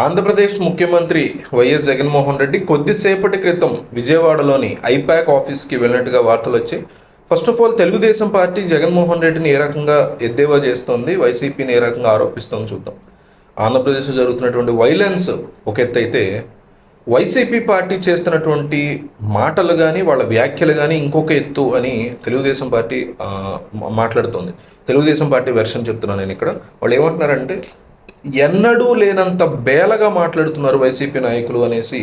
ఆంధ్రప్రదేశ్ ముఖ్యమంత్రి వైఎస్ జగన్మోహన్ రెడ్డి కొద్దిసేపటి క్రితం విజయవాడలోని ఐపాక్ ఆఫీస్కి వెళ్ళినట్టుగా వార్తలు వచ్చాయి. First of all Telugu Desam party Jaganmohan రెడ్డిని ఏ రకంగా ఎద్దేవా చేస్తోంది, వైసీపీని ఏ రకంగా ఆరోపిస్తోంది చూద్దాం. ఆంధ్రప్రదేశ్లో జరుగుతున్నటువంటి వైలెన్స్ ఒక ఎత్తు అయితే, వైసీపీ పార్టీ చేస్తున్నటువంటి మాటలు కానీ వాళ్ళ వ్యాఖ్యలు కానీ ఇంకొక ఎత్తు అని తెలుగుదేశం పార్టీ మాట్లాడుతోంది. తెలుగుదేశం పార్టీ వెర్షన్ చెప్తున్నాను నేను ఇక్కడ. వాళ్ళు ఏమంటున్నారంటే, ఎన్నడూ లేనంత బేలగా మాట్లాడుతున్నారు వైసీపీ నాయకులు అనేసి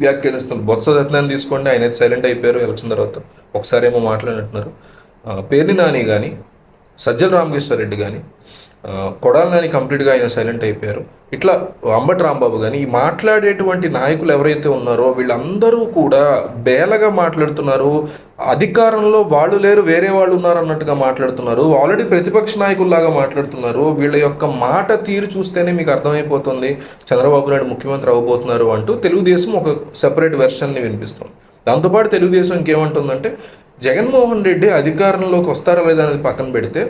వ్యాఖ్యానిస్తున్నారు. బొత్స సత్యనారాయణ తీసుకోండి, ఆయన సైలెంట్ అయిపోయారు ఎలక్షన్ తర్వాత. ఒకసారి ఏమో మాట్లాడినట్టున్నారు. పేర్ని నాని కానీ, సజ్జల రామకృష్ణారెడ్డి కానీ, కొడాలి నాని కంప్లీట్గా ఆయన సైలెంట్ అయిపోయారు. ఇట్లా అంబటి రాంబాబు కానీ ఈ మాట్లాడేటువంటి నాయకులు ఎవరైతే ఉన్నారో వీళ్ళందరూ కూడా బేలగా మాట్లాడుతున్నారు. అధికారంలో వాళ్ళు లేరు, వేరే వాళ్ళు ఉన్నారు అన్నట్టుగా మాట్లాడుతున్నారు. ఆల్రెడీ ప్రతిపక్ష నాయకుల్లాగా మాట్లాడుతున్నారు. వీళ్ళ యొక్క మాట తీరు చూస్తేనే మీకు అర్థమైపోతుంది చంద్రబాబు నాయుడు ముఖ్యమంత్రి అవ్వబోతున్నారు అంటూ తెలుగుదేశం ఒక సెపరేట్ వెర్షన్ని వినిపిస్తుంది. దాంతోపాటు తెలుగుదేశం ఇంకేమంటుందంటే, జగన్మోహన్ రెడ్డి అధికారంలోకి వస్తారా లేదా అనేది పక్కన పెడితే,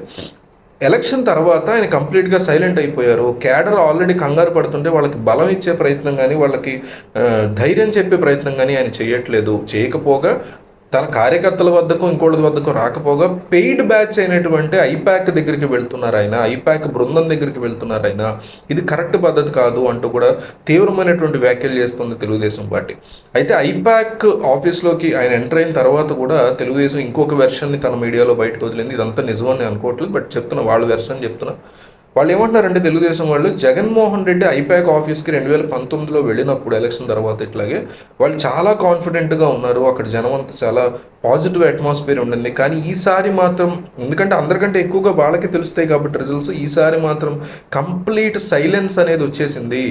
ఎలక్షన్ తర్వాత ఆయన కంప్లీట్గా సైలెంట్ అయిపోయారు. క్యాడర్ ఆల్రెడీ కంగారు పడుతుంటే వాళ్ళకి బలం ఇచ్చే ప్రయత్నం కానీ, వాళ్ళకి ధైర్యం చెప్పే ప్రయత్నం కానీ ఆయన చేయట్లేదు. చేయకపోగా తన కార్యకర్తల వద్దకు ఇంకోళ్ళ వద్దకు రాకపోగా పెయిడ్ బ్యాచ్ అయినటువంటి ఐపాక్ దగ్గరికి వెళ్తున్నారు ఆయన, ఐపాక్ బృందం దగ్గరికి వెళ్తున్నారు ఆయన. ఇది కరెక్ట్ పద్ధతి కాదు అంటూ కూడా తీవ్రమైనటువంటి వ్యాఖ్యలు చేస్తుంది తెలుగుదేశం పార్టీ. అయితే ఐపాక్ ఆఫీస్లోకి ఆయన ఎంటర్ అయిన తర్వాత కూడా తెలుగుదేశం ఇంకొక వెర్షన్ని తన మీడియాలో బయటకు వదిలింది. ఇదంతా నిజమని అనుకోవట్లేదు, బట్ చెప్తున్నా, వాళ్ళ వెర్షన్ చెప్తున్నా. వాళ్ళు ఏమంటున్నారంటే, తెలుగుదేశం వాళ్ళు జగన్మోహన్ రెడ్డి ఐపాక్ ఆఫీస్కి 2019లో వెళ్ళినప్పుడు ఎలక్షన్ తర్వాత ఇట్లాగే వాళ్ళు చాలా కాన్ఫిడెంట్గా ఉన్నారు. అక్కడ జనం అంతా చాలా పాజిటివ్ అట్మాస్ఫియర్ ఉండింది. కానీ ఈసారి మాత్రం, ఎందుకంటే అందరికంటే ఎక్కువగా వాళ్ళకి తెలుస్తాయి కాబట్టి రిజల్ట్స్, ఈసారి మాత్రం కంప్లీట్ సైలెన్స్ అనేది వచ్చేసింది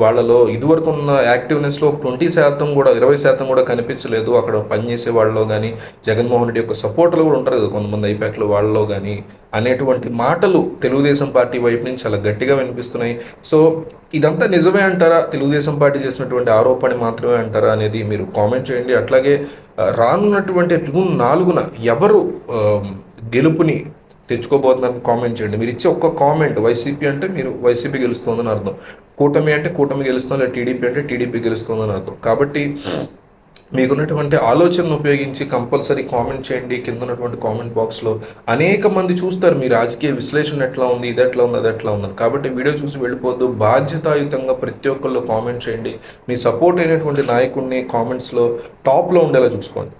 వాళ్ళలో. ఇదివరకు ఉన్న యాక్టివ్నెస్లో ఒక 20% కూడా 20% కూడా కనిపించలేదు అక్కడ పనిచేసే వాళ్ళలో కానీ, జగన్మోహన్ రెడ్డి యొక్క సపోర్టర్లు కూడా ఉంటారు కదా కొంతమంది ఐపాక్లో, వాళ్ళలో కానీ అనేటువంటి మాటలు తెలుగుదేశం పార్టీ వైపు నుంచి చాలా గట్టిగా వినిపిస్తున్నాయి. సో ఇదంతా నిజమే అంటారా, తెలుగుదేశం పార్టీ చేసినటువంటి ఆరోపణ మాత్రమే అంటారా అనేది మీరు కామెంట్ చేయండి. అట్లాగే రానున్నటువంటి జూన్ 4న ఎవరు గెలుపుని తెచ్చుకోబోతుందని కామెంట్ చేయండి. మీరు ఇచ్చే ఒక్క కామెంట్, వైసీపీ అంటే మీరు వైసీపీ గెలుస్తుందని అర్థం, కూటమి అంటే కూటమి గెలుస్తుంది, లేదా టీడీపీ అంటే టీడీపీ గెలుస్తుందని అర్థం. కాబట్టి మీకున్నటువంటి ఆలోచనను ఉపయోగించి కంపల్సరీ కామెంట్ చేయండి. కింద ఉన్నటువంటి కామెంట్ బాక్స్లో అనేక మంది చూస్తారు మీ రాజకీయ విశ్లేషణ ఎట్లా ఉంది, ఇది ఎట్లా ఉంది, అది ఎట్లా ఉందని. కాబట్టి వీడియో చూసి వెళ్ళిపోద్దు, బాధ్యతాయుతంగా ప్రతి ఒక్కళ్ళు కామెంట్ చేయండి. మీ సపోర్ట్ అయినటువంటి నాయకుడిని కామెంట్స్లో టాప్లో ఉండేలా చూసుకోండి.